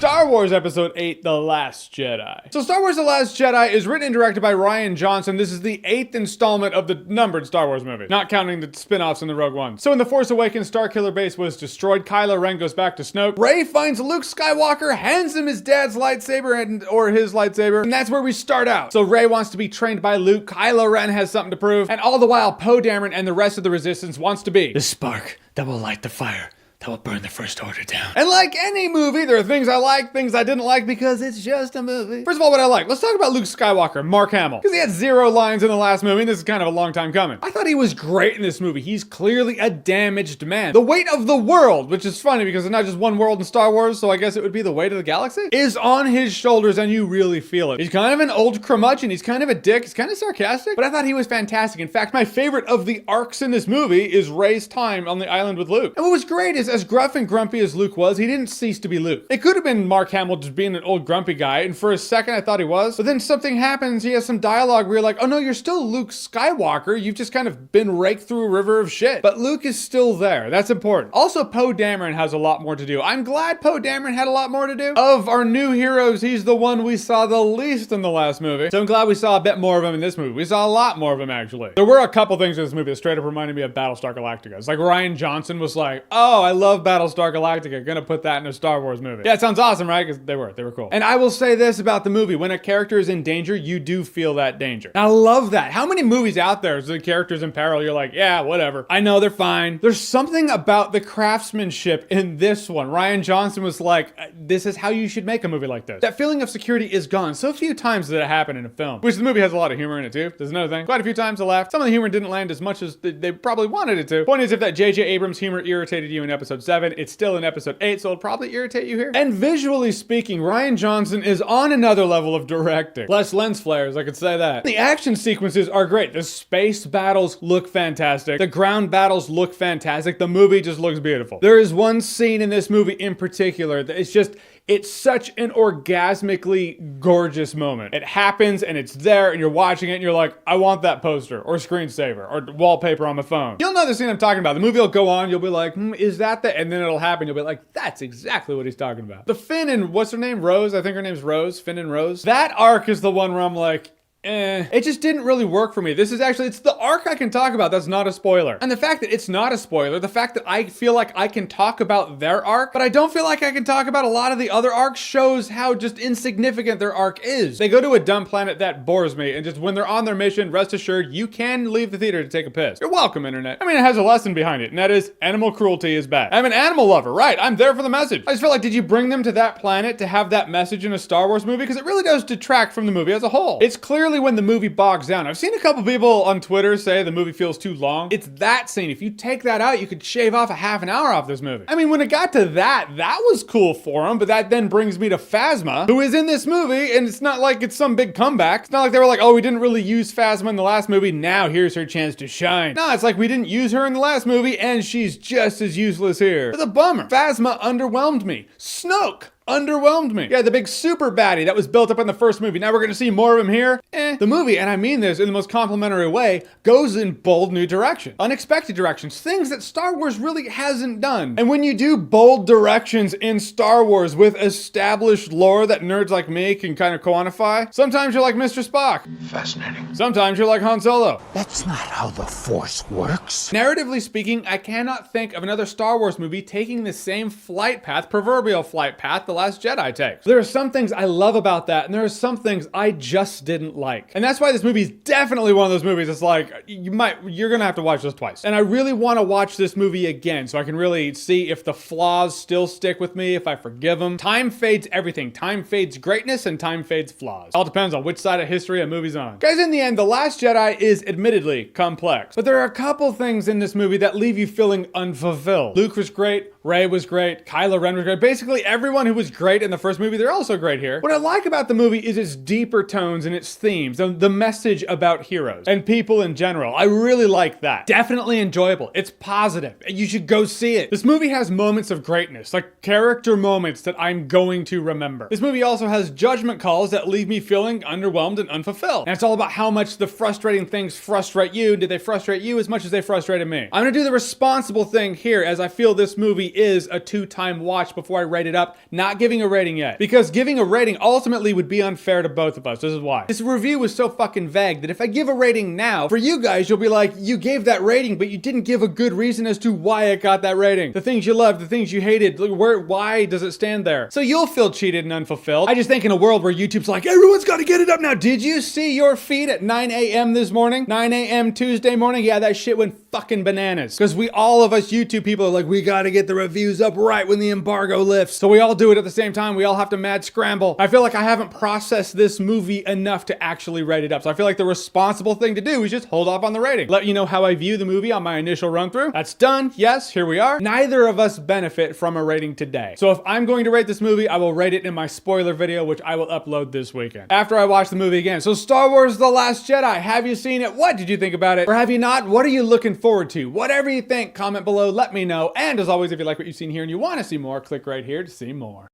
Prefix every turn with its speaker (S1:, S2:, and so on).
S1: Star Wars Episode 8, The Last Jedi. So Star Wars The Last Jedi is written and directed by Rian Johnson. This is the 8th installment of the numbered Star Wars movies, not counting the spin-offs in the Rogue One. So in The Force Awakens, Starkiller Base was destroyed. Kylo Ren goes back to Snoke. Rey finds Luke Skywalker, hands him his dad's lightsaber or his lightsaber, and that's where we start out. So Rey wants to be trained by Luke. Kylo Ren has something to prove, and all the while Poe Dameron and the rest of the Resistance wants to be
S2: the spark that will light the fire that will burn the First Order down.
S1: And like any movie, there are things I like, things I didn't like, because it's just a movie. First of all, what I like. Let's talk about Luke Skywalker, Mark Hamill. Because he had 0 lines in the last movie, and this is kind of a long time coming. I thought he was great in this movie. He's clearly a damaged man. The weight of the world, which is funny because there's not just one world in Star Wars, so I guess it would be the weight of the galaxy, is on his shoulders, and you really feel it. He's kind of an old curmudgeon. He's kind of a dick. He's kind of sarcastic, but I thought he was fantastic. In fact, my favorite of the arcs in this movie is Rey's time on the island with Luke. And what was great is, as gruff and grumpy as Luke was, he didn't cease to be Luke. It could have been Mark Hamill just being an old grumpy guy, and for a second I thought he was, but then something happens, he has some dialogue where you're like, oh no, you're still Luke Skywalker, you've just kind of been raked through a river of shit. But Luke is still there, that's important. Also, Poe Dameron has a lot more to do. I'm glad Poe Dameron had a lot more to do. Of our new heroes, he's the one we saw the least in the last movie, so I'm glad we saw a bit more of him in this movie. We saw a lot more of him, actually. There were a couple things in this movie that straight up reminded me of Battlestar Galactica. It's like Rian Johnson was like, oh, I love Battlestar Galactica, gonna put that in a Star Wars movie. Yeah, it sounds awesome, right? Because they were cool. And I will say this about the movie, when a character is in danger, you do feel that danger. And I love that. How many movies out there is the character's in peril, you're like, yeah, whatever. I know they're fine. There's something about the craftsmanship in this one. Rian Johnson was like, this is how you should make a movie like this. That feeling of security is gone. So few times did it happen in a film. Which the movie has a lot of humor in it too. There's another thing. Quite a few times I laughed. Some of the humor didn't land as much as they probably wanted it to. Point is, if that J.J. Abrams humor irritated you in episode 7, it's still in episode 8, so it'll probably irritate you here. And visually speaking, Rian Johnson is on another level of directing. Less lens flares, I could say that. The action sequences are great. The space battles look fantastic. The ground battles look fantastic. The movie just looks beautiful. There is one scene in this movie in particular that it's such an orgasmically gorgeous moment. It happens and it's there and you're watching it and you're like, I want that poster or screensaver or wallpaper on my phone. You'll know the scene I'm talking about. The movie will go on, you'll be like, is that the, and then it'll happen. You'll be like, that's exactly what he's talking about. The Finn and, what's her name? Rose? I think her name's Rose. Finn and Rose. That arc is the one where I'm like, it just didn't really work for me. This is actually, it's the arc I can talk about that's not a spoiler. And the fact that it's not a spoiler, the fact that I feel like I can talk about their arc, but I don't feel like I can talk about a lot of the other arcs, shows how just insignificant their arc is. They go to a dumb planet that bores me, and just when they're on their mission, rest assured, you can leave the theater to take a piss. You're welcome, internet. I mean, it has a lesson behind it, and that is, animal cruelty is bad. I'm an animal lover, right? I'm there for the message. I just feel like, did you bring them to that planet to have that message in a Star Wars movie? Because it really does detract from the movie as a whole. It's clearly when the movie bogs down. I've seen a couple people on Twitter say the movie feels too long. It's that scene. If you take that out, you could shave off a half an hour off this movie. I mean, when it got to that was cool for him, but that then brings me to Phasma, who is in this movie, and it's not like it's some big comeback. It's not like they were like, oh, we didn't really use Phasma in the last movie, now here's her chance to shine. No, it's like we didn't use her in the last movie, and she's just as useless here. It's a bummer. Phasma underwhelmed me. Snoke underwhelmed me. Yeah, the big super baddie that was built up in the first movie. Now we're gonna see more of him here. The movie, and I mean this in the most complimentary way, goes in bold new directions. Unexpected directions. Things that Star Wars really hasn't done. And when you do bold directions in Star Wars with established lore that nerds like me can kind of quantify, sometimes you're like Mr. Spock.
S3: Fascinating.
S1: Sometimes you're like Han Solo.
S3: That's not how the Force works.
S1: Narratively speaking, I cannot think of another Star Wars movie taking the same flight path, proverbial flight path, The Last Jedi takes. There are some things I love about that, and there are some things I just didn't like. And that's why this movie is definitely one of those movies that's like, you're gonna have to watch this twice. And I really want to watch this movie again so I can really see if the flaws still stick with me, if I forgive them. Time fades everything. Time fades greatness and time fades flaws. All depends on which side of history a movie's on. Guys, in the end, The Last Jedi is admittedly complex, but there are a couple things in this movie that leave you feeling unfulfilled. Luke was great, Rey was great, Kylo Ren was great. Basically, everyone who was great in the first movie, they're also great here. What I like about the movie is its deeper tones and its themes, and the message about heroes and people in general. I really like that. Definitely enjoyable. It's positive. You should go see it. This movie has moments of greatness, like character moments that I'm going to remember. This movie also has judgment calls that leave me feeling underwhelmed and unfulfilled. And it's all about how much the frustrating things frustrate you. Did they frustrate you as much as they frustrated me? I'm gonna do the responsible thing here, as I feel this movie is a 2-time watch before I rate it up, not not giving a rating yet. Because giving a rating ultimately would be unfair to both of us. This is why. This review was so fucking vague that if I give a rating now, for you guys, you'll be like, you gave that rating, but you didn't give a good reason as to why it got that rating. The things you loved, the things you hated, why does it stand there? So you'll feel cheated and unfulfilled. I just think in a world where YouTube's like, everyone's got to get it up now. Did you see your feed at 9 a.m. this morning? 9 a.m. Tuesday morning? Yeah, that shit went fucking bananas. Because all of us YouTube people are like, we got to get the reviews up right when the embargo lifts. So we all do it at the same time. We all have to mad scramble. I feel like I haven't processed this movie enough to actually rate it up. So I feel like the responsible thing to do is just hold off on the rating. Let you know how I view the movie on my initial run through. That's done. Yes, here we are. Neither of us benefit from a rating today. So if I'm going to rate this movie, I will rate it in my spoiler video, which I will upload this weekend after I watch the movie again. So Star Wars The Last Jedi, have you seen it? What did you think about it? Or have you not? What are you looking forward to? Whatever you think, comment below, let me know. And as always, if you like what you've seen here and you want to see more, click right here to see more.